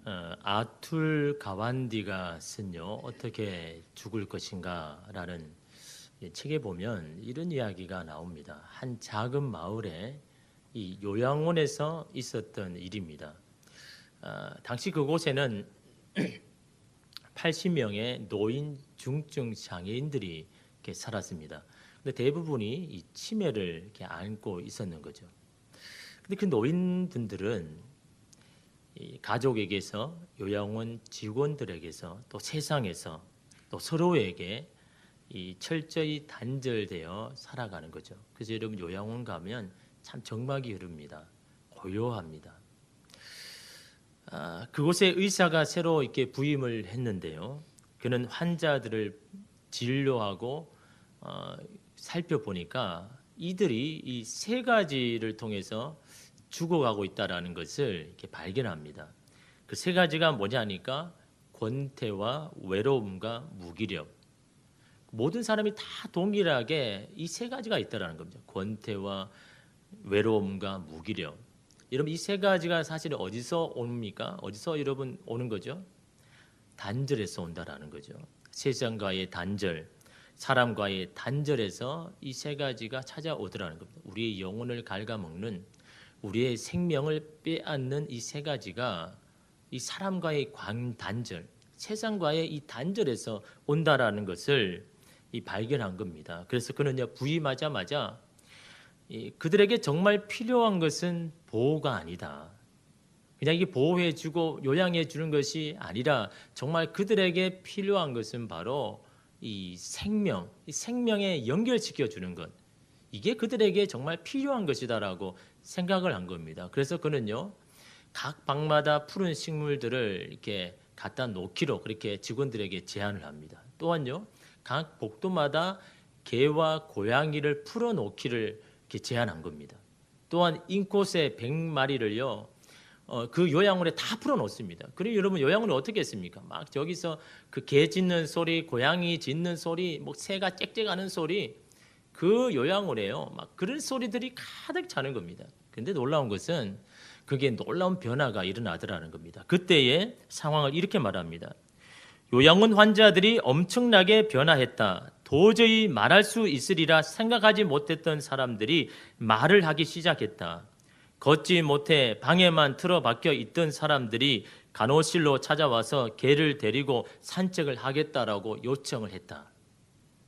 아툴 가완디가 쓴요 어떻게 죽을 것인가라는 책에 보면 이런 이야기가 나옵니다. 한 작은 마을에 이 요양원에서 있었던 일입니다. 당시 그곳에는 80명의 노인 중증 장애인들이 이렇게 살았습니다. 근데 대부분이 이 치매를 이렇게 앓고 있었는 거죠. 근데 그 노인분들은 이 가족에게서, 요양원 직원들에게서, 또 세상에서, 또 서로에게 이 철저히 단절되어 살아가는 거죠. 그래서 여러분 요양원 가면 참 정막이 흐릅니다. 고요합니다. 그곳에 의사가 새로 이렇게 부임을 했는데요. 그는 환자들을 진료하고 살펴보니까 이들이 이 세 가지를 통해서 죽어가고 있다라는 것을 이렇게 발견합니다. 그 세 가지가 뭐냐니까 권태와 외로움과 무기력. 모든 사람이 다 동일하게 이 세 가지가 있다라는 겁니다. 권태와 외로움과 무기력. 여러분 이 세 가지가 사실 어디서 옵니까? 어디서 여러분 오는 거죠? 단절에서 온다라는 거죠. 세상과의 단절, 사람과의 단절에서 이 세 가지가 찾아오더라는 겁니다. 우리의 영혼을 갉아먹는, 우리의 생명을 빼앗는 이 세 가지가 이 사람과의 단절, 세상과의 이 단절에서 온다라는 것을 발견한 겁니다. 그래서 그는요 부임하자마자 그들에게 정말 필요한 것은 보호가 아니다. 그냥 이게 보호해주고 요양해주는 것이 아니라 정말 그들에게 필요한 것은 바로 이 생명, 이 생명에 연결시켜주는 것. 이게 그들에게 정말 필요한 것이다라고 생각을 한 겁니다. 그래서 그는요 각 방마다 푸른 식물들을 이렇게 갖다 놓기로 그렇게 직원들에게 제안을 합니다. 또한요 각 복도마다 개와 고양이를 풀어놓기를 이렇게 제안한 겁니다. 또한 인코새 100마리를요 그 요양원에 다 풀어놓습니다. 그리고 여러분 요양원을 어떻게 했습니까? 막 저기서 그 개 짖는 소리, 고양이 짖는 소리, 뭐 새가 짹짹하는 소리, 그 요양원에요 막 그런 소리들이 가득 차는 겁니다. 그런데 놀라운 것은 그게 놀라운 변화가 일어나더라는 겁니다. 그때의 상황을 이렇게 말합니다. 요양원 환자들이 엄청나게 변화했다. 도저히 말할 수 있으리라 생각하지 못했던 사람들이 말을 하기 시작했다. 걷지 못해 방에만 틀어박혀 있던 사람들이 간호실로 찾아와서 개를 데리고 산책을 하겠다라고 요청을 했다.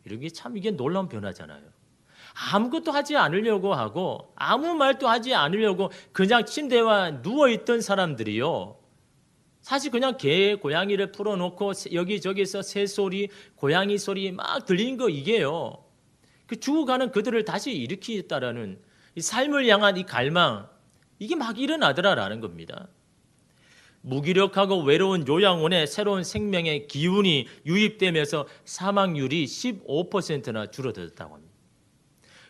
이게 참 이게 놀라운 변화잖아요. 아무것도 하지 않으려고 하고 아무 말도 하지 않으려고 그냥 침대와 누워있던 사람들이요. 사실 그냥 개, 고양이를 풀어놓고 여기저기서 새 소리, 고양이 소리 막 들리는 거 이게요. 그 죽어가는 그들을 다시 일으키겠다라는 이 삶을 향한 이 갈망, 이게 막 일어나더라라는 겁니다. 무기력하고 외로운 요양원에 새로운 생명의 기운이 유입되면서 사망률이 15%나 줄어들었다고 합니다.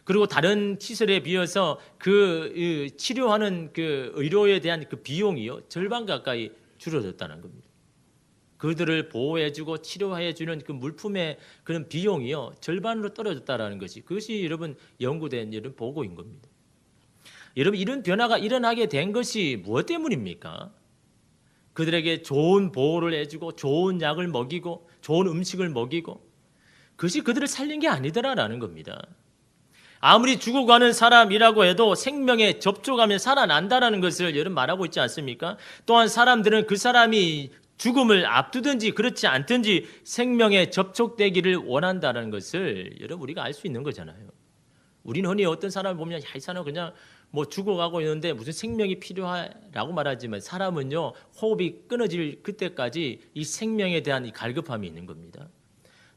그리고 다른 시설에 비해서 그 치료하는 그 의료에 대한 그 비용이요 절반 가까이 줄어들었다는 겁니다. 그들을 보호해주고 치료해주는 그 물품의 그런 비용이요 절반으로 떨어졌다라는 것이 그것이 여러분 연구된 이런 보고인 겁니다. 여러분 이런 변화가 일어나게 된 것이 무엇 때문입니까? 그들에게 좋은 보호를 해주고 좋은 약을 먹이고 좋은 음식을 먹이고 그것이 그들을 살린 게 아니더라라는 겁니다. 아무리 죽어가는 사람이라고 해도 생명에 접촉하면 살아난다라는 것을 여러분 말하고 있지 않습니까? 또한 사람들은 그 사람이 죽음을 앞두든지 그렇지 않든지 생명에 접촉되기를 원한다는 것을 여러분 우리가 알 수 있는 거잖아요. 우리는 흔히 어떤 사람을 보면 이 사람은 그냥 뭐 죽어가고 있는데 무슨 생명이 필요하라고 말하지만 사람은요 호흡이 끊어질 그때까지 이 생명에 대한 이 갈급함이 있는 겁니다.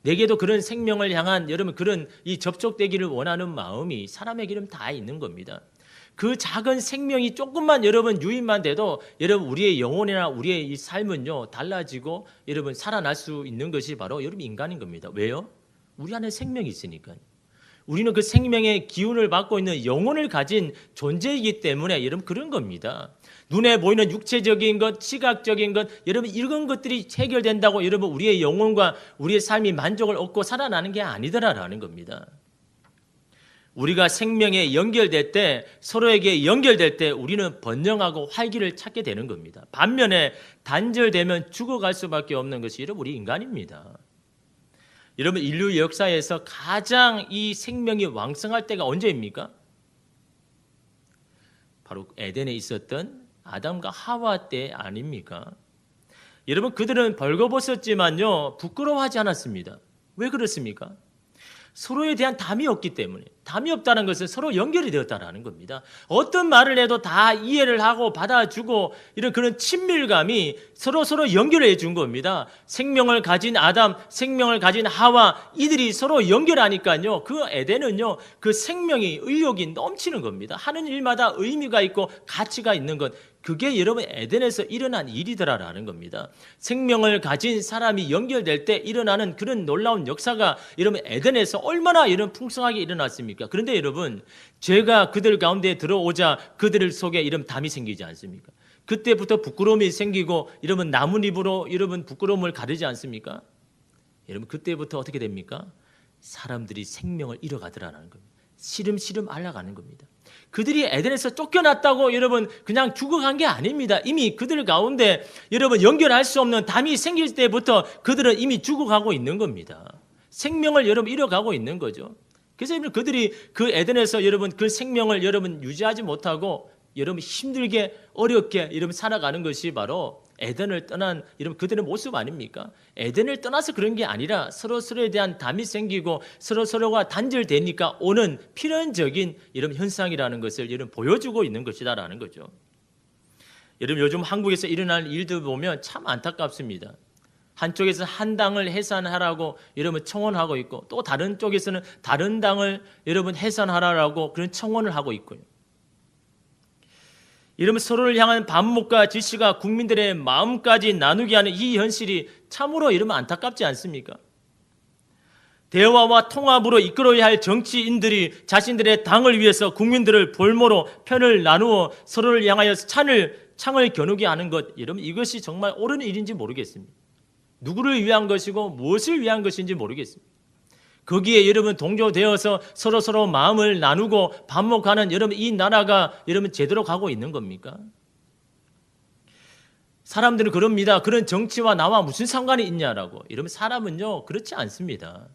내게도 그런 생명을 향한 여러분 그런 이 접촉되기를 원하는 마음이 사람에게는 다 있는 겁니다. 그 작은 생명이 조금만 여러분 유입만 돼도 여러분 우리의 영혼이나 우리의 이 삶은요 달라지고 여러분 살아날 수 있는 것이 바로 여러분 인간인 겁니다. 왜요? 우리 안에 생명이 있으니까요. 우리는 그 생명의 기운을 받고 있는 영혼을 가진 존재이기 때문에 여러분 그런 겁니다. 눈에 보이는 육체적인 것, 시각적인 것, 여러분 이런 것들이 해결된다고 여러분 우리의 영혼과 우리의 삶이 만족을 얻고 살아나는 게 아니더라라는 겁니다. 우리가 생명에 연결될 때, 서로에게 연결될 때 우리는 번영하고 활기를 찾게 되는 겁니다. 반면에 단절되면 죽어갈 수밖에 없는 것이 여러분 우리 인간입니다. 여러분 인류 역사에서 가장 이 생명이 왕성할 때가 언제입니까? 바로 에덴에 있었던 아담과 하와 때 아닙니까? 여러분 그들은 벌거벗었지만요 부끄러워하지 않았습니다. 왜 그렇습니까? 서로에 대한 담이 없기 때문에. 담이 없다는 것은 서로 연결이 되었다는 겁니다. 어떤 말을 해도 다 이해를 하고 받아주고 이런 그런 친밀감이 서로 연결해 준 겁니다. 생명을 가진 아담, 생명을 가진 하와 이들이 서로 연결하니까요. 그 에덴은요. 그 생명이 의욕이 넘치는 겁니다. 하는 일마다 의미가 있고 가치가 있는 것. 그게 여러분 에덴에서 일어난 일이더라라는 겁니다. 생명을 가진 사람이 연결될 때 일어나는 그런 놀라운 역사가 여러분 에덴에서 얼마나 이런 풍성하게 일어났습니까? 그런데 여러분 죄가 그들 가운데 들어오자 그들 속에 이런 담이 생기지 않습니까? 그때부터 부끄러움이 생기고 여러분 나뭇잎으로 여러분 부끄러움을 가르지 않습니까? 여러분 그때부터 어떻게 됩니까? 사람들이 생명을 잃어가더라는 겁니다. 시름시름 앓아가는 겁니다. 그들이 에덴에서 쫓겨났다고 여러분 그냥 죽어간 게 아닙니다. 이미 그들 가운데 여러분 연결할 수 없는 담이 생길 때부터 그들은 이미 죽어가고 있는 겁니다. 생명을 여러분 잃어가고 있는 거죠. 그래서 여러분 그들이 그 에덴에서 여러분 그 생명을 여러분 유지하지 못하고 여러분 힘들게 어렵게 여러분 살아가는 것이 바로 에덴을 떠난 여러분 그들의 모습 아닙니까? 에덴을 떠나서 그런 게 아니라 서로에 대한 담이 생기고 서로가 단절되니까 오는 필연적인 이런 현상이라는 것을 여러분 보여주고 있는 것이다라는 거죠. 여러분 요즘 한국에서 일어나는 일들 보면 참 안타깝습니다. 한쪽에서 한 당을 해산하라고 여러분 청원하고 있고 또 다른 쪽에서는 다른 당을 여러분 해산하라고 그런 청원을 하고 있고요. 여러분 서로를 향한 반목과 질시가 국민들의 마음까지 나누게 하는 이 현실이 참으로 여러분 안타깝지 않습니까? 대화와 통합으로 이끌어야 할 정치인들이 자신들의 당을 위해서 국민들을 볼모로 편을 나누어 서로를 향하여 창을 겨누게 하는 것, 여러분 이것이 정말 옳은 일인지 모르겠습니다. 누구를 위한 것이고 무엇을 위한 것인지 모르겠습니다. 거기에 여러분 동조되어서 서로 마음을 나누고 반목하는 여러분 이 나라가 여러분 제대로 가고 있는 겁니까? 사람들은 그럽니다. 그런 정치와 나와 무슨 상관이 있냐라고. 여러분 사람은요 그렇지 않습니다.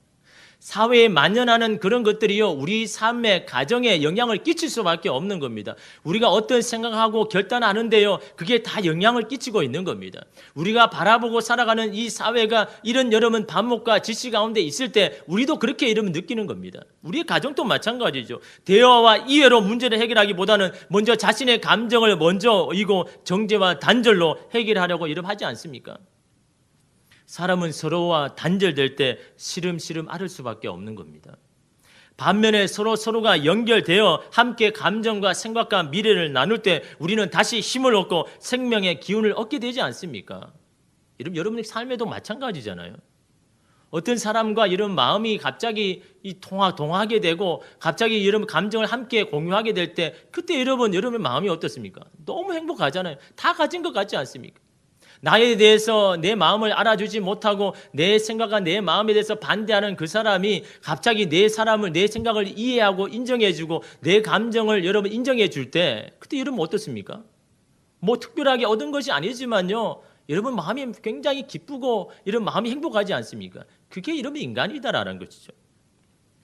사회에 만연하는 그런 것들이요 우리 삶의 가정에 영향을 끼칠 수밖에 없는 겁니다. 우리가 어떤 생각하고 결단하는데요 그게 다 영향을 끼치고 있는 겁니다. 우리가 바라보고 살아가는 이 사회가 이런 여러분 반목과 질시 가운데 있을 때 우리도 그렇게 여러분 느끼는 겁니다. 우리의 가정도 마찬가지죠. 대화와 이해로 문제를 해결하기보다는 먼저 자신의 감정을 먼저 이고 정죄와 단절로 해결하려고 이렇게 하지 않습니까? 사람은 서로와 단절될 때 시름시름 앓을 수밖에 없는 겁니다. 반면에 서로가 연결되어 함께 감정과 생각과 미래를 나눌 때 우리는 다시 힘을 얻고 생명의 기운을 얻게 되지 않습니까? 여러분의 삶에도 마찬가지잖아요. 어떤 사람과 이런 마음이 갑자기 동하게 되고 갑자기 여러분 감정을 함께 공유하게 될 때 그때 여러분의 마음이 어떻습니까? 너무 행복하잖아요. 다 가진 것 같지 않습니까? 나에 대해서 내 마음을 알아주지 못하고 내 생각과 내 마음에 대해서 반대하는 그 사람이 갑자기 내 생각을 이해하고 인정해주고 내 감정을 여러분 인정해 줄 때 그때 여러분 어떻습니까? 뭐 특별하게 얻은 것이 아니지만요. 여러분 마음이 굉장히 기쁘고 이런 마음이 행복하지 않습니까? 그게 여러분 인간이다라는 것이죠.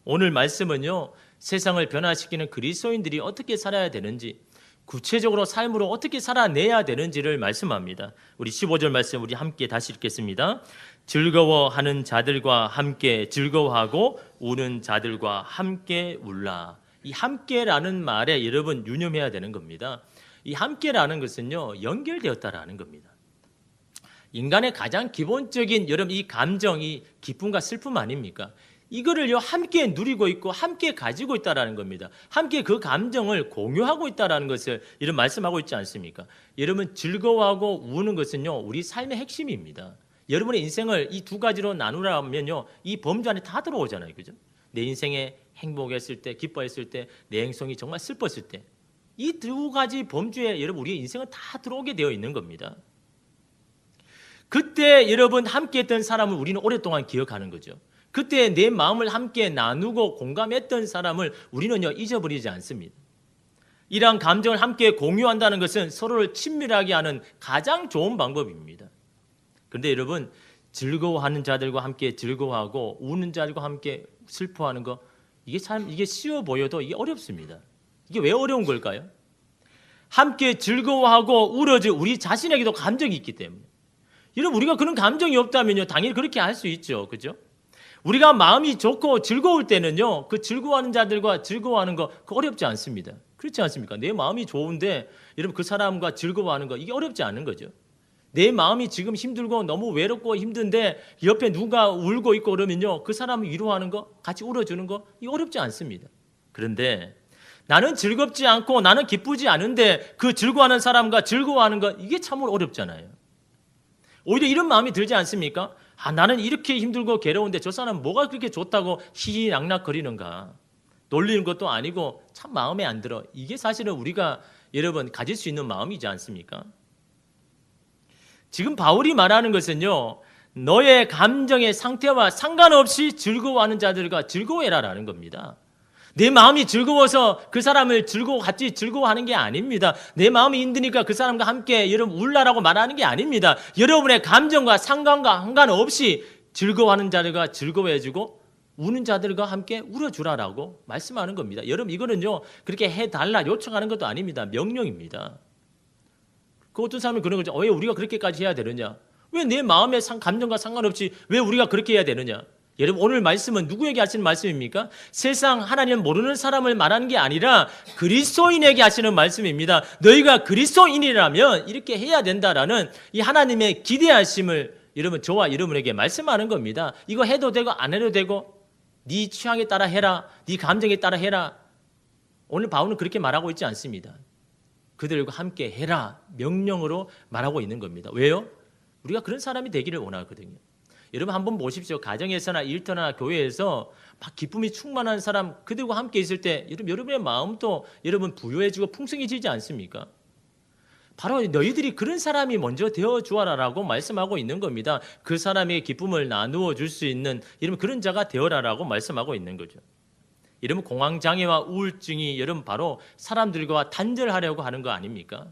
오늘 말씀은요. 세상을 변화시키는 그리스도인들이 어떻게 살아야 되는지 구체적으로 삶으로 어떻게 살아내야 되는지를 말씀합니다. 우리 15절 말씀 우리 함께 다시 읽겠습니다. 즐거워하는 자들과 함께 즐거워하고 우는 자들과 함께 울라. 이 함께라는 말에 여러분 유념해야 되는 겁니다. 이 함께라는 것은요 연결되었다라는 겁니다. 인간의 가장 기본적인 여러분 이 감정이 기쁨과 슬픔 아닙니까? 이거를요 함께 누리고 있고 함께 가지고 있다라는 겁니다. 함께 그 감정을 공유하고 있다라는 것을 이런 말씀하고 있지 않습니까? 여러분 즐거워하고 우는 것은요 우리 삶의 핵심입니다. 여러분의 인생을 이 두 가지로 나누라면요 이 범주 안에 다 들어오잖아요, 그죠? 내 인생에 행복했을 때, 기뻐했을 때, 내 행성이 정말 슬펐을 때, 이 두 가지 범주에 여러분 우리의 인생은 다 들어오게 되어 있는 겁니다. 그때 여러분 함께했던 사람을 우리는 오랫동안 기억하는 거죠. 그때 내 마음을 함께 나누고 공감했던 사람을 우리는요 잊어버리지 않습니다. 이러한 감정을 함께 공유한다는 것은 서로를 친밀하게 하는 가장 좋은 방법입니다. 그런데 여러분, 즐거워하는 자들과 함께 즐거워하고 우는 자들과 함께 슬퍼하는 거, 이게 쉬워 보여도 이게 어렵습니다. 이게 왜 어려운 걸까요? 함께 즐거워하고 울어질 우리 자신에게도 감정이 있기 때문에. 여러분, 우리가 그런 감정이 없다면요 당연히 그렇게 할 수 있죠. 그죠? 우리가 마음이 좋고 즐거울 때는요 그 즐거워하는 자들과 즐거워하는 거 그거 어렵지 않습니다. 그렇지 않습니까? 내 마음이 좋은데 여러분 그 사람과 즐거워하는 거 이게 어렵지 않은 거죠. 내 마음이 지금 힘들고 너무 외롭고 힘든데 옆에 누가 울고 있고 그러면요 그 사람을 위로하는 거, 같이 울어주는 거 이게 어렵지 않습니다. 그런데 나는 즐겁지 않고 나는 기쁘지 않은데 그 즐거워하는 사람과 즐거워하는 거 이게 참으로 어렵잖아요. 오히려 이런 마음이 들지 않습니까? 나는 이렇게 힘들고 괴로운데 저 사람은 뭐가 그렇게 좋다고 희희낙낙거리는가. 놀리는 것도 아니고 참 마음에 안 들어. 이게 사실은 우리가 여러분 가질 수 있는 마음이지 않습니까? 지금 바울이 말하는 것은요, 너의 감정의 상태와 상관없이 즐거워하는 자들과 즐거워해라라는 겁니다. 내 마음이 즐거워서 그 사람을 같이 즐거워하는 게 아닙니다. 내 마음이 힘드니까 그 사람과 함께 여러분 울라라고 말하는 게 아닙니다. 여러분의 감정과 상관없이 즐거워하는 자들과 즐거워해주고 우는 자들과 함께 울어주라라고 말씀하는 겁니다. 여러분 이거는요 그렇게 해달라 요청하는 것도 아닙니다. 명령입니다. 그 어떤 사람은 그런 거죠. 왜 우리가 그렇게까지 해야 되느냐? 왜 내 마음의 감정과 상관없이 왜 우리가 그렇게 해야 되느냐? 여러분 오늘 말씀은 누구에게 하시는 말씀입니까? 세상 하나님을 모르는 사람을 말하는 게 아니라 그리스도인에게 하시는 말씀입니다. 너희가 그리스도인이라면 이렇게 해야 된다라는 이 하나님의 기대하심을 여러분 저와 여러분에게 말씀하는 겁니다. 이거 해도 되고 안 해도 되고 네 취향에 따라 해라. 네 감정에 따라 해라. 오늘 바울은 그렇게 말하고 있지 않습니다. 그들과 함께 해라. 명령으로 말하고 있는 겁니다. 왜요? 우리가 그런 사람이 되기를 원하거든요. 여러분 한번 보십시오. 가정에서나 일터나 교회에서 막 기쁨이 충만한 사람 그들과 함께 있을 때 여러분의 마음도 여러분 부유해지고 풍성해지지 않습니까? 바로 너희들이 그런 사람이 먼저 되어 주어라라고 말씀하고 있는 겁니다. 그 사람의 기쁨을 나누어 줄 수 있는 여러분 그런 자가 되어라라고 말씀하고 있는 거죠. 여러분 공황장애와 우울증이 여러분 바로 사람들과 단절하려고 하는 거 아닙니까?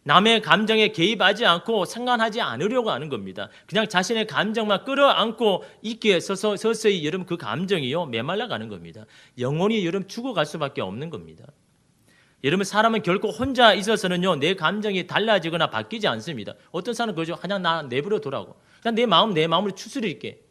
남의 감정에 개입하지 않고 상관하지 않으려고 하는 겁니다. 그냥 자신의 감정만 끌어안고 있기에 서서히 여러분 그 감정이요 메말라 가는 겁니다. 영원히 여러분 죽어갈 수밖에 없는 겁니다. 여러분 사람은 결코 혼자 있어서는요 내 감정이 달라지거나 바뀌지 않습니다. 어떤 사람은 그러죠. 그냥 나 내버려 두라고. 그냥 내 마음으로 추스릴게.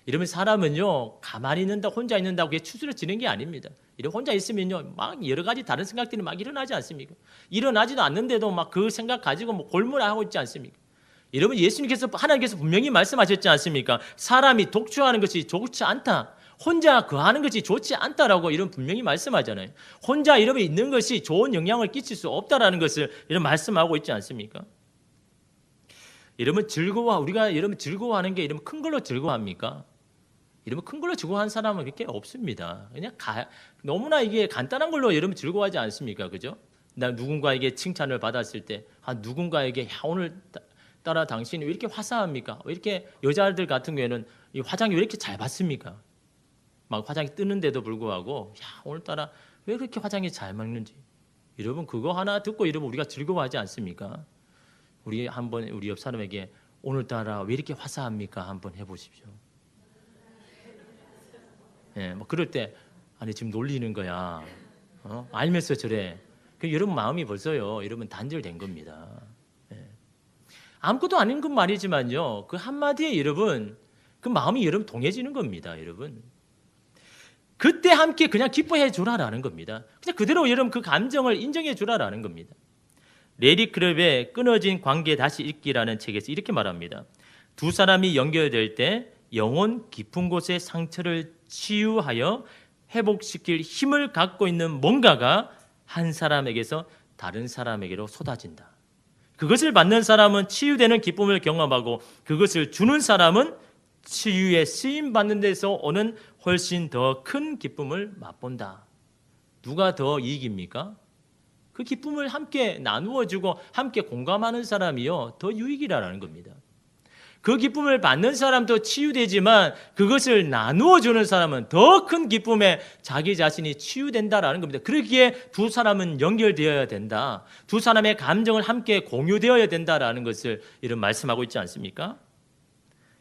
이러면 사람은요 가만히 있는다 혼자 있는다고 그게 추스러지는 게 아닙니다. 이런 혼자 있으면요 막 여러 가지 다른 생각들이 막 일어나지 않습니까? 일어나지도 않는데도 막 그 생각 가지고 뭐 골몰하고 있지 않습니까? 여러분 예수님께서 하나님께서 분명히 말씀하셨지 않습니까? 사람이 독주하는 것이 좋지 않다. 혼자 거하는 것이 좋지 않다라고 이런 분명히 말씀하잖아요. 혼자 이러면 있는 것이 좋은 영향을 끼칠 수 없다라는 것을 이런 말씀하고 있지 않습니까? 여러분 우리가 여러분 즐거워하는 게 이러면 큰 걸로 즐거워합니까? 이러면 큰 걸로 즐거워하는 사람은 그렇게 없습니다. 그냥 너무나 이게 간단한 걸로 여러분 즐거워하지 않습니까? 그죠? 나 누군가에게 칭찬을 받았을 때, 누군가에게 오늘따라 당신이 왜 이렇게 화사합니까? 왜 이렇게 여자들 같은 경우에는 이 화장이 왜 이렇게 잘 받습니까? 막 화장이 뜨는데도 불구하고, 오늘따라 왜 그렇게 화장이 잘 맞는지. 여러분 그거 하나 듣고 여러분 우리가 즐거워하지 않습니까? 우리 한번 우리 옆 사람에게 오늘따라 왜 이렇게 화사합니까? 한번 해보십시오. 뭐 그럴 때 아니 지금 놀리는 거야. 알면서 저래. 여러분 마음이 벌써요. 여러분 단절된 겁니다. 아무것도 아닌 건 말이지만요. 그 한마디에 여러분 그 마음이 여러분 동해지는 겁니다. 여러분. 그때 함께 그냥 기뻐해 주라라는 겁니다. 그냥 그대로 여러분 그 감정을 인정해 주라라는 겁니다. 레리 크랩의 끊어진 관계 다시 읽기라는 책에서 이렇게 말합니다. 두 사람이 연결될 때 영혼 깊은 곳의 상처를 치유하여 회복시킬 힘을 갖고 있는 뭔가가 한 사람에게서 다른 사람에게로 쏟아진다. 그것을 받는 사람은 치유되는 기쁨을 경험하고 그것을 주는 사람은 치유에 쓰임받는 데서 오는 훨씬 더 큰 기쁨을 맛본다. 누가 더 이익입니까? 그 기쁨을 함께 나누어주고 함께 공감하는 사람이요 더 유익이라는 겁니다. 그 기쁨을 받는 사람도 치유되지만 그것을 나누어 주는 사람은 더 큰 기쁨에 자기 자신이 치유된다라는 겁니다. 그러기에 두 사람은 연결되어야 된다. 두 사람의 감정을 함께 공유되어야 된다라는 것을 이런 말씀하고 있지 않습니까?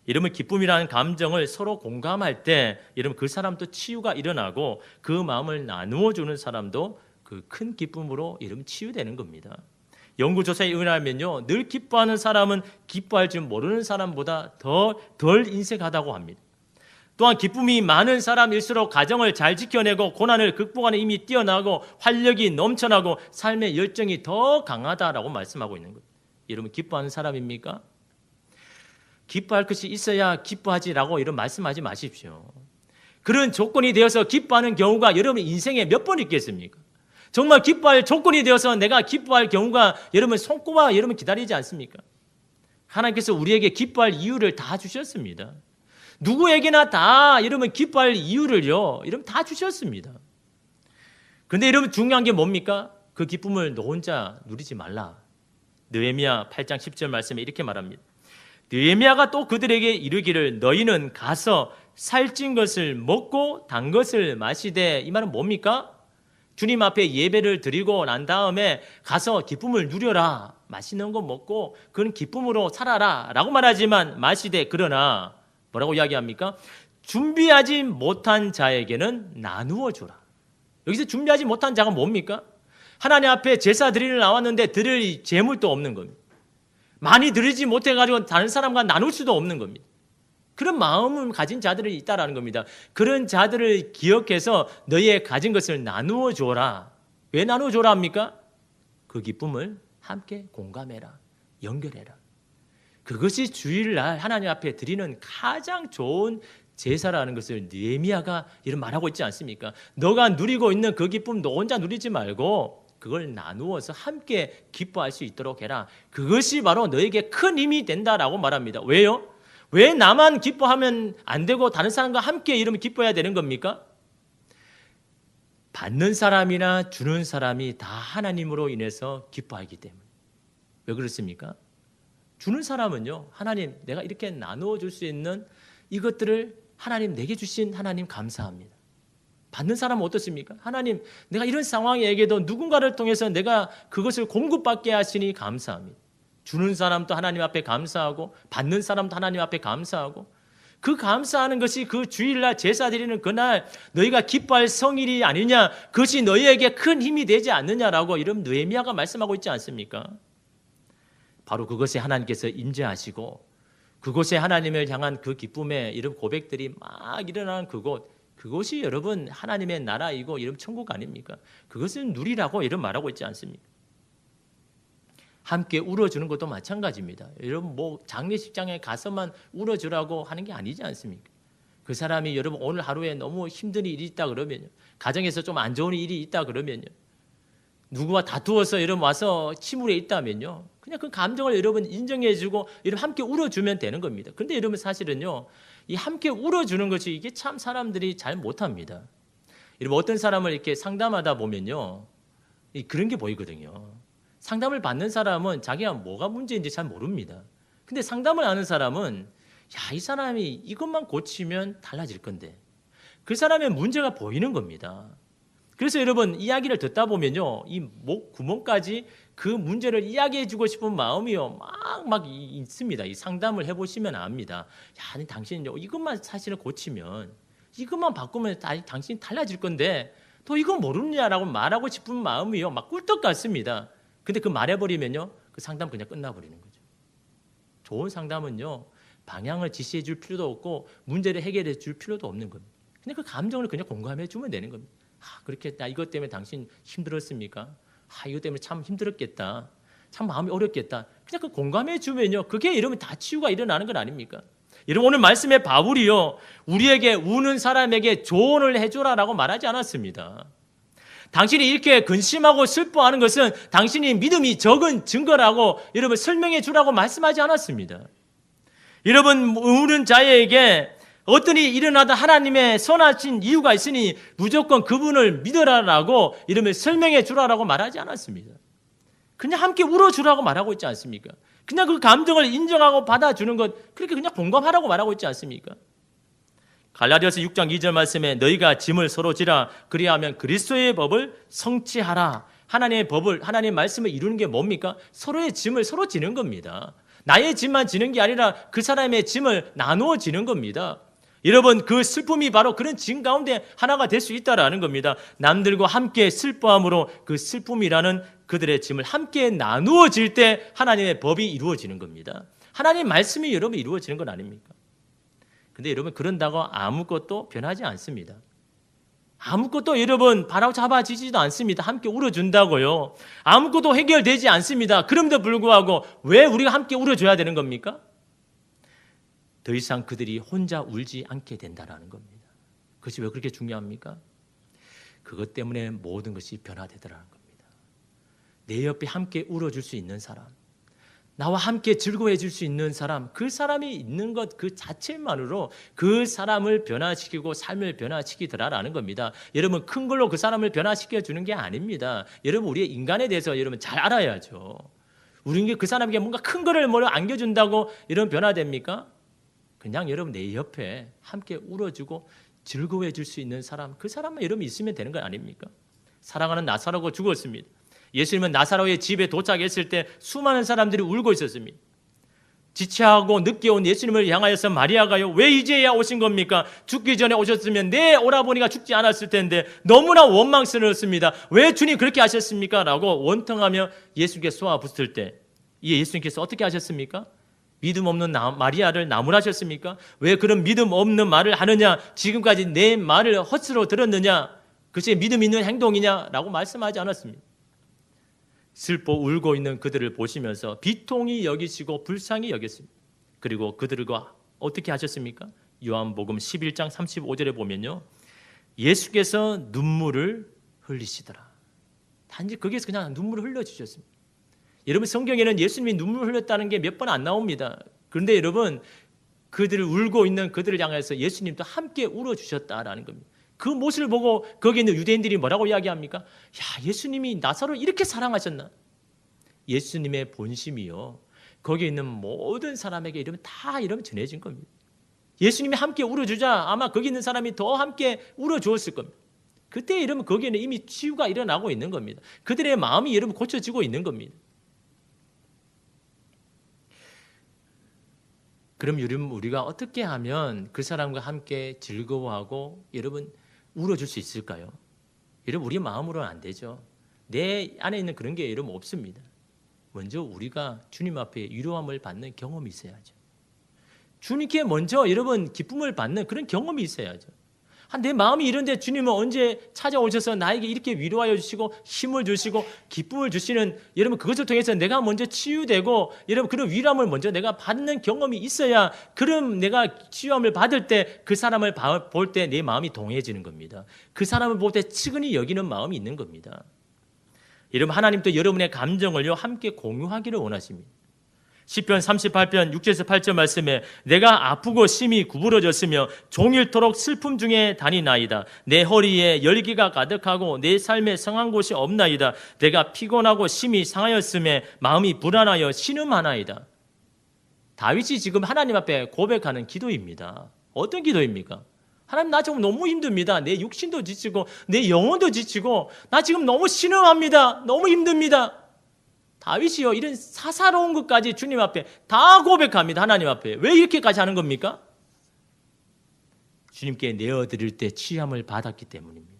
이러면 기쁨이라는 감정을 서로 공감할 때 이러면 그 사람도 치유가 일어나고 그 마음을 나누어 주는 사람도 그 큰 기쁨으로 이러면 치유되는 겁니다. 연구조사에 의하면요, 늘 기뻐하는 사람은 기뻐할 줄 모르는 사람보다 덜 인색하다고 합니다. 또한 기쁨이 많은 사람일수록 가정을 잘 지켜내고 고난을 극복하는 힘이 뛰어나고 활력이 넘쳐나고 삶의 열정이 더 강하다라고 말씀하고 있는 거예요. 여러분 기뻐하는 사람입니까? 기뻐할 것이 있어야 기뻐하지라고 이런 말씀하지 마십시오. 그런 조건이 되어서 기뻐하는 경우가 여러분 인생에 몇 번 있겠습니까? 정말 기뻐할 조건이 되어서 내가 기뻐할 경우가 여러분 손꼽아 여러분 기다리지 않습니까? 하나님께서 우리에게 기뻐할 이유를 다 주셨습니다. 누구에게나 다 여러분 기뻐할 이유를요, 여러분 다 주셨습니다. 근데 여러분 중요한 게 뭡니까? 그 기쁨을 너 혼자 누리지 말라. 느헤미야 8장 10절 말씀에 이렇게 말합니다. 느헤미야가 또 그들에게 이르기를 너희는 가서 살찐 것을 먹고 단 것을 마시되, 이 말은 뭡니까? 주님 앞에 예배를 드리고 난 다음에 가서 기쁨을 누려라. 맛있는 거 먹고 그건 기쁨으로 살아라 라고 말하지만 마시되, 그러나 뭐라고 이야기합니까? 준비하지 못한 자에게는 나누어 주라. 여기서 준비하지 못한 자가 뭡니까? 하나님 앞에 제사 드리러 나왔는데 드릴 재물도 없는 겁니다. 많이 드리지 못해가지고 다른 사람과 나눌 수도 없는 겁니다. 그런 마음을 가진 자들이 있다라는 겁니다. 그런 자들을 기억해서 너희의 가진 것을 나누어 줘라. 왜 나누어 줘라 합니까? 그 기쁨을 함께 공감해라. 연결해라. 그것이 주일날 하나님 앞에 드리는 가장 좋은 제사라는 것을 느헤미야가 이런 말하고 있지 않습니까? 너가 누리고 있는 그 기쁨 너 혼자 누리지 말고 그걸 나누어서 함께 기뻐할 수 있도록 해라. 그것이 바로 너에게 큰 힘이 된다라고 말합니다. 왜요? 왜 나만 기뻐하면 안 되고 다른 사람과 함께 이러면 기뻐해야 되는 겁니까? 받는 사람이나 주는 사람이 다 하나님으로 인해서 기뻐하기 때문에. 왜 그렇습니까? 주는 사람은요, 하나님 내가 이렇게 나누어 줄 수 있는 이것들을 하나님 내게 주신 하나님 감사합니다. 받는 사람은 어떻습니까? 하나님 내가 이런 상황에게도 누군가를 통해서 내가 그것을 공급받게 하시니 감사합니다. 주는 사람도 하나님 앞에 감사하고 받는 사람도 하나님 앞에 감사하고, 그 감사하는 것이 그 주일날 제사 드리는 그날 너희가 기뻐할 성일이 아니냐, 그것이 너희에게 큰 힘이 되지 않느냐라고 이런 느헤미야가 말씀하고 있지 않습니까? 바로 그것에 하나님께서 임재하시고 그곳에 하나님을 향한 그 기쁨의 이런 고백들이 막 일어나는 그곳이 여러분 하나님의 나라이고 이런 천국 아닙니까? 그것을 누리라고 이런 말하고 있지 않습니까? 함께 울어주는 것도 마찬가지입니다. 여러분 뭐 장례식장에 가서만 울어주라고 하는 게 아니지 않습니까? 그 사람이 여러분 오늘 하루에 너무 힘든 일이 있다 그러면요, 가정에서 좀 안 좋은 일이 있다 그러면요, 누구와 다투어서 여러분 와서 침울해 있다면요, 그냥 그 감정을 여러분 인정해주고 여러분 함께 울어주면 되는 겁니다. 그런데 여러분 사실은요, 이 함께 울어주는 것이 이게 참 사람들이 잘 못합니다. 여러분 어떤 사람을 이렇게 상담하다 보면요, 그런 게 보이거든요. 상담을 받는 사람은 자기가 뭐가 문제인지 잘 모릅니다. 근데 상담을 하는 사람은 이 사람이 이것만 고치면 달라질 건데 그 사람의 문제가 보이는 겁니다. 그래서 여러분 이야기를 듣다 보면요, 이 목 구멍까지 그 문제를 이야기해주고 싶은 마음이요 막 있습니다. 이 상담을 해보시면 압니다. 당신은요 이것만 사실은 고치면, 이것만 바꾸면 당신이 달라질 건데 또 이거 모르느냐라고 말하고 싶은 마음이요 막 꿀떡 같습니다. 근데 그 말해버리면요, 그 상담 그냥 끝나버리는 거죠. 좋은 상담은요, 방향을 지시해 줄 필요도 없고 문제를 해결해 줄 필요도 없는 겁니다. 그냥 그 감정을 그냥 공감해 주면 되는 겁니다. 그렇게 이것 때문에 당신 힘들었습니까? 이것 때문에 참 힘들었겠다. 참 마음이 어렵겠다. 그냥 그 공감해 주면요, 그게 이러면 다 치유가 일어나는 건 아닙니까? 여러분 오늘 말씀의 바울이요, 우리에게 우는 사람에게 조언을 해줘라라고 말하지 않았습니다. 당신이 이렇게 근심하고 슬퍼하는 것은 당신이 믿음이 적은 증거라고 여러분 설명해 주라고 말씀하지 않았습니다. 여러분 우는 자에게 어떤 일이 일어나다 하나님의 선하신 이유가 있으니 무조건 그분을 믿어라라고 이러면 설명해 주라라고 말하지 않았습니다. 그냥 함께 울어주라고 말하고 있지 않습니까? 그냥 그 감정을 인정하고 받아주는 것, 그렇게 그냥 공감하라고 말하고 있지 않습니까? 갈라디아서 6장 2절 말씀에 너희가 짐을 서로 지라 그리하면 그리스도의 법을 성취하라. 하나님의 법을, 하나님의 말씀을 이루는 게 뭡니까? 서로의 짐을 서로 지는 겁니다. 나의 짐만 지는 게 아니라 그 사람의 짐을 나누어 지는 겁니다. 여러분, 그 슬픔이 바로 그런 짐 가운데 하나가 될 수 있다라는 겁니다. 남들과 함께 슬퍼함으로 그 슬픔이라는 그들의 짐을 함께 나누어질 때 하나님의 법이 이루어지는 겁니다. 하나님의 말씀이 여러분 이루어지는 건 아닙니까? 근데 여러분, 그런다고 아무것도 변하지 않습니다. 아무것도 여러분 바로잡아지지도 않습니다. 함께 울어준다고요. 아무것도 해결되지 않습니다. 그럼에도 불구하고 왜 우리가 함께 울어줘야 되는 겁니까? 더 이상 그들이 혼자 울지 않게 된다는 겁니다. 그것이 왜 그렇게 중요합니까? 그것 때문에 모든 것이 변화되더라는 겁니다. 내 옆에 함께 울어줄 수 있는 사람, 나와 함께 즐거워해 줄 수 있는 사람, 그 사람이 있는 것 그 자체만으로 그 사람을 변화시키고 삶을 변화시키더라라는 겁니다. 여러분, 큰 걸로 그 사람을 변화시켜 주는 게 아닙니다. 여러분, 우리의 인간에 대해서 여러분 잘 알아야죠. 우리는 그 사람에게 뭔가 큰 거를 안겨준다고 여러분 변화됩니까? 그냥 여러분 내 옆에 함께 울어주고 즐거워해 줄 수 있는 사람, 그 사람만 여러분 있으면 되는 거 아닙니까? 사랑하는 나사로가 죽었습니다. 예수님은 나사로의 집에 도착했을 때 수많은 사람들이 울고 있었습니다. 지체하고 늦게 온 예수님을 향하여서 마리아가요, 왜 이제야 오신 겁니까? 죽기 전에 오셨으면 내 오라버니가 죽지 않았을 텐데 너무나 원망스러웠습니다. 왜 주님 그렇게 하셨습니까? 라고 원통하며 예수님께 쏘아붙을 때 예수님께서 어떻게 하셨습니까? 믿음 없는 마리아를 나무라셨습니까? 왜 그런 믿음 없는 말을 하느냐? 지금까지 내 말을 헛으로 들었느냐? 그것이 믿음 있는 행동이냐라고 말씀하지 않았습니다. 슬퍼 울고 있는 그들을 보시면서 비통히 여기시고 불쌍히 여겼습니다. 그리고 그들과 어떻게 하셨습니까? 요한복음 11장 35절에 보면요, 예수께서 눈물을 흘리시더라. 단지 거기에서 그냥 눈물을 흘려주셨습니다. 여러분, 성경에는 예수님이 눈물을 흘렸다는 게 몇 번 안 나옵니다. 그런데 여러분, 그들을 울고 있는 그들을 향해서 예수님도 함께 울어주셨다라는 겁니다. 그 모습을 보고 거기 있는 유대인들이 뭐라고 이야기합니까? 야, 예수님이 나사로를 이렇게 사랑하셨나? 예수님의 본심이요, 거기 있는 모든 사람에게 이러면 다 이러면 전해진 겁니다. 예수님이 함께 울어주자 아마 거기 있는 사람이 더 함께 울어주었을 겁니다. 그때 이러면 거기에는 이미 치유가 일어나고 있는 겁니다. 그들의 마음이 여러분 고쳐지고 있는 겁니다. 그럼 여러분, 우리가 어떻게 하면 그 사람과 함께 즐거워하고 여러분 울어줄 수 있을까요? 여러분, 우리 마음으로는 안 되죠. 내 안에 있는 그런 게 여러분 없습니다. 먼저 우리가 주님 앞에 위로함을 받는 경험이 있어야죠. 주님께 먼저 여러분 기쁨을 받는 그런 경험이 있어야죠. 내 마음이 이런데 주님은 언제 찾아오셔서 나에게 이렇게 위로하여 주시고 힘을 주시고 기쁨을 주시는, 여러분 그것을 통해서 내가 먼저 치유되고 여러분 그런 위로함을 먼저 내가 받는 경험이 있어야, 그럼 내가 치유함을 받을 때 그 사람을 볼 때 내 마음이 동해지는 겁니다. 그 사람을 볼 때 측은히 여기는 마음이 있는 겁니다. 여러분, 하나님도 여러분의 감정을요 함께 공유하기를 원하십니다. 시편 38편 6절에서 8절 말씀에 내가 아프고 심히 구부러졌으며 종일토록 슬픔 중에 다니나이다. 내 허리에 열기가 가득하고 내 삶에 성한 곳이 없나이다. 내가 피곤하고 심히 상하였음에 마음이 불안하여 신음하나이다. 다윗이 지금 하나님 앞에 고백하는 기도입니다. 어떤 기도입니까? 하나님, 나 지금 너무 힘듭니다. 내 육신도 지치고 내 영혼도 지치고 나 지금 너무 신음합니다. 너무 힘듭니다. 다윗이요, 이런 사사로운 것까지 주님 앞에 다 고백합니다. 하나님 앞에. 왜 이렇게까지 하는 겁니까? 주님께 내어드릴 때 취함을 받았기 때문입니다.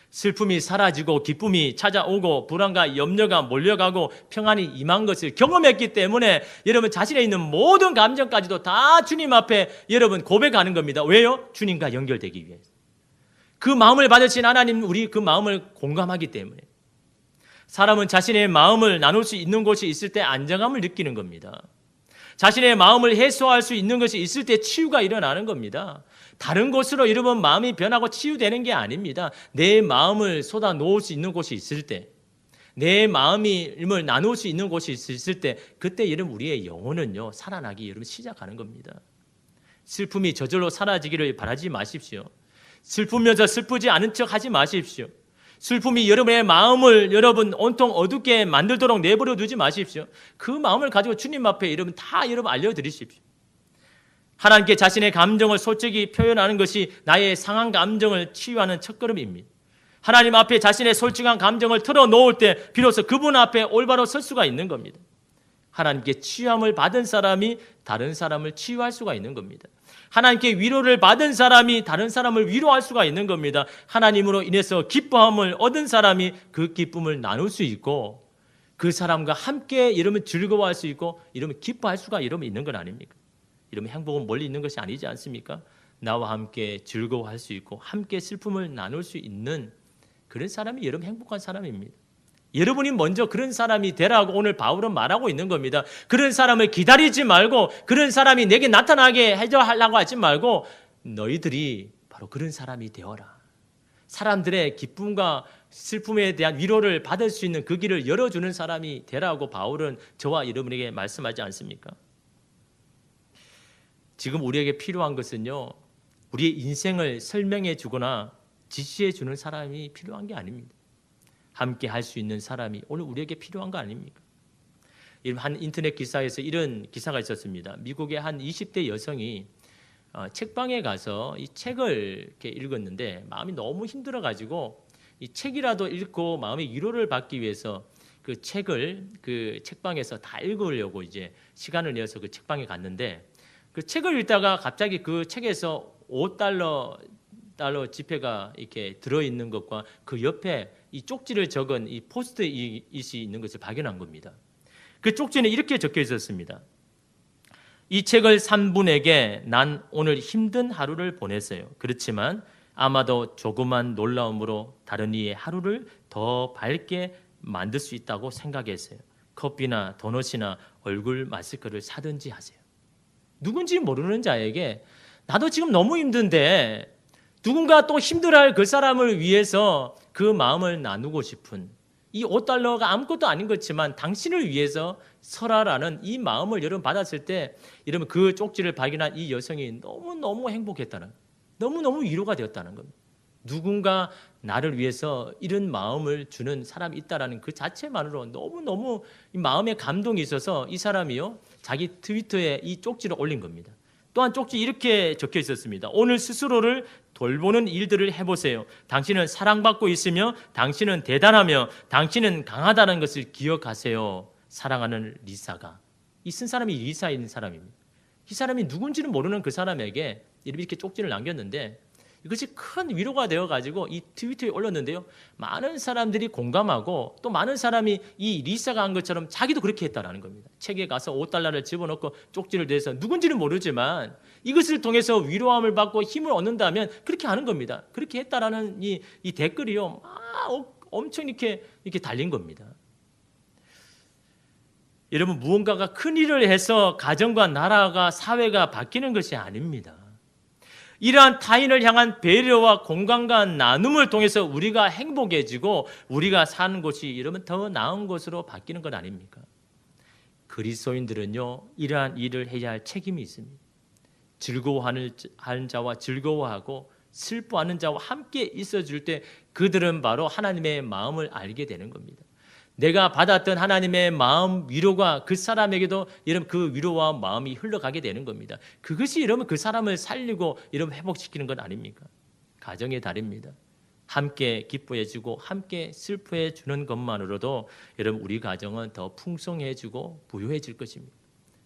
슬픔이 사라지고 기쁨이 찾아오고 불안과 염려가 몰려가고 평안이 임한 것을 경험했기 때문에 여러분 자신에 있는 모든 감정까지도 다 주님 앞에 여러분 고백하는 겁니다. 왜요? 주님과 연결되기 위해서. 그 마음을 받으신 하나님, 우리 그 마음을 공감하기 때문에. 사람은 자신의 마음을 나눌 수 있는 곳이 있을 때 안정감을 느끼는 겁니다. 자신의 마음을 해소할 수 있는 것이 있을 때 치유가 일어나는 겁니다. 다른 곳으로 여러분 마음이 변하고 치유되는 게 아닙니다. 내 마음을 쏟아 놓을 수 있는 곳이 있을 때, 내 마음을 나눌 수 있는 곳이 있을 때, 그때 여러분 우리의 영혼은요 살아나기 여러분 시작하는 겁니다. 슬픔이 저절로 사라지기를 바라지 마십시오. 슬프면서 슬프지 않은 척 하지 마십시오. 슬픔이 여러분의 마음을 여러분 온통 어둡게 만들도록 내버려 두지 마십시오. 그 마음을 가지고 주님 앞에 여러분 다 여러분 알려드리십시오. 하나님께 자신의 감정을 솔직히 표현하는 것이 나의 상한 감정을 치유하는 첫걸음입니다. 하나님 앞에 자신의 솔직한 감정을 털어놓을 때 비로소 그분 앞에 올바로 설 수가 있는 겁니다. 하나님께 치유함을 받은 사람이 다른 사람을 치유할 수가 있는 겁니다. 하나님께 위로를 받은 사람이 다른 사람을 위로할 수가 있는 겁니다. 하나님으로 인해서 기뻐함을 얻은 사람이 그 기쁨을 나눌 수 있고 그 사람과 함께 이러면 즐거워할 수 있고 이러면 기뻐할 수가 이러면 있는 건 아닙니까? 이러면 행복은 멀리 있는 것이 아니지 않습니까? 나와 함께 즐거워할 수 있고 함께 슬픔을 나눌 수 있는 그런 사람이 여러분 행복한 사람입니다. 여러분이 먼저 그런 사람이 되라고 오늘 바울은 말하고 있는 겁니다. 그런 사람을 기다리지 말고 그런 사람이 내게 나타나게 하려고 하지 말고 너희들이 바로 그런 사람이 되어라. 사람들의 기쁨과 슬픔에 대한 위로를 받을 수 있는 그 길을 열어주는 사람이 되라고 바울은 저와 여러분에게 말씀하지 않습니까? 지금 우리에게 필요한 것은요, 우리의 인생을 설명해 주거나 지시해 주는 사람이 필요한 게 아닙니다. 함께 할 수 있는 사람이 오늘 우리에게 필요한 거 아닙니까? 한 인터넷 기사에서 이런 기사가 있었습니다. 미국의 한 20대 여성이 책방에 가서 이 책을 이렇게 읽었는데 마음이 너무 힘들어가지고 이 책이라도 읽고 마음의 위로를 받기 위해서 그 책을 그 책방에서 다 읽으려고 이제 시간을 내어서 그 책방에 갔는데 그 책을 읽다가 갑자기 그 책에서 $5 지폐가 이렇게 들어있는 것과 그 옆에 이 쪽지를 적은 이 포스트잇이 있는 것을 발견한 겁니다. 그 쪽지는 이렇게 적혀 있었습니다. 이 책을 산 분에게 난 오늘 힘든 하루를 보냈어요. 그렇지만 아마도 조그만 놀라움으로 다른 이의 하루를 더 밝게 만들 수 있다고 생각했어요. 커피나 도넛이나 얼굴 마스크를 사든지 하세요. 누군지 모르는 자에게 나도 지금 너무 힘든데 누군가 또 힘들어할 그 사람을 위해서 그 마음을 나누고 싶은 이 $5가 아무것도 아닌 것지만 당신을 위해서 설하라는 이 마음을 여러분 받았을 때 여러분 그 쪽지를 발견한 이 여성이 너무너무 행복했다는, 너무너무 위로가 되었다는 겁니다. 누군가 나를 위해서 이런 마음을 주는 사람이 있다는 그 자체만으로 너무너무 이 마음에 감동이 있어서 이 사람이요 자기 트위터에 이 쪽지를 올린 겁니다. 또한 쪽지 이렇게 적혀 있었습니다. 오늘 스스로를 돌보는 일들을 해보세요. 당신은 사랑받고 있으며 당신은 대단하며 당신은 강하다는 것을 기억하세요. 사랑하는 리사가. 이 쓴 사람이 리사인 사람입니다. 이 사람이 누군지는 모르는 그 사람에게 이렇게 쪽지를 남겼는데 이것이 큰 위로가 되어가지고 이 트위터에 올렸는데요. 많은 사람들이 공감하고 또 많은 사람이 이 리사가 한 것처럼 자기도 그렇게 했다라는 겁니다. 책에 가서 $5를 집어넣고 쪽지를 대서 누군지는 모르지만 이것을 통해서 위로함을 받고 힘을 얻는다면 그렇게 하는 겁니다. 그렇게 했다라는 이 댓글이요. 엄청 이렇게 달린 겁니다. 여러분 무언가가 큰 일을 해서 가정과 나라가 사회가 바뀌는 것이 아닙니다. 이러한 타인을 향한 배려와 공감과 나눔을 통해서 우리가 행복해지고 우리가 사는 곳이 이러면 더 나은 곳으로 바뀌는 것 아닙니까? 그리스도인들은요 이러한 일을 해야 할 책임이 있습니다. 즐거워하는 자와 즐거워하고 슬퍼하는 자와 함께 있어줄 때 그들은 바로 하나님의 마음을 알게 되는 겁니다. 내가 받았던 하나님의 마음 위로가 그 사람에게도 이러면 그 위로와 마음이 흘러가게 되는 겁니다. 그것이 이러면 그 사람을 살리고 이러면 회복시키는 것 아닙니까? 가정의 달입니다. 함께 기뻐해주고 함께 슬퍼해주는 것만으로도 여러분 우리 가정은 더 풍성해지고 부유해질 것입니다.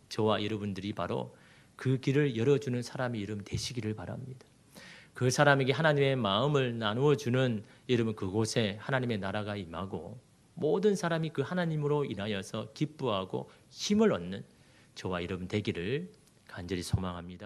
저와 여러분들이 바로 그 길을 열어주는 사람이 여러분 되시기를 바랍니다. 그 사람에게 하나님의 마음을 나누어주는 여러분 그곳에 하나님의 나라가 임하고 모든 사람이 그 하나님으로 인하여서 기뻐하고 힘을 얻는 저와 여러분 되기를 간절히 소망합니다.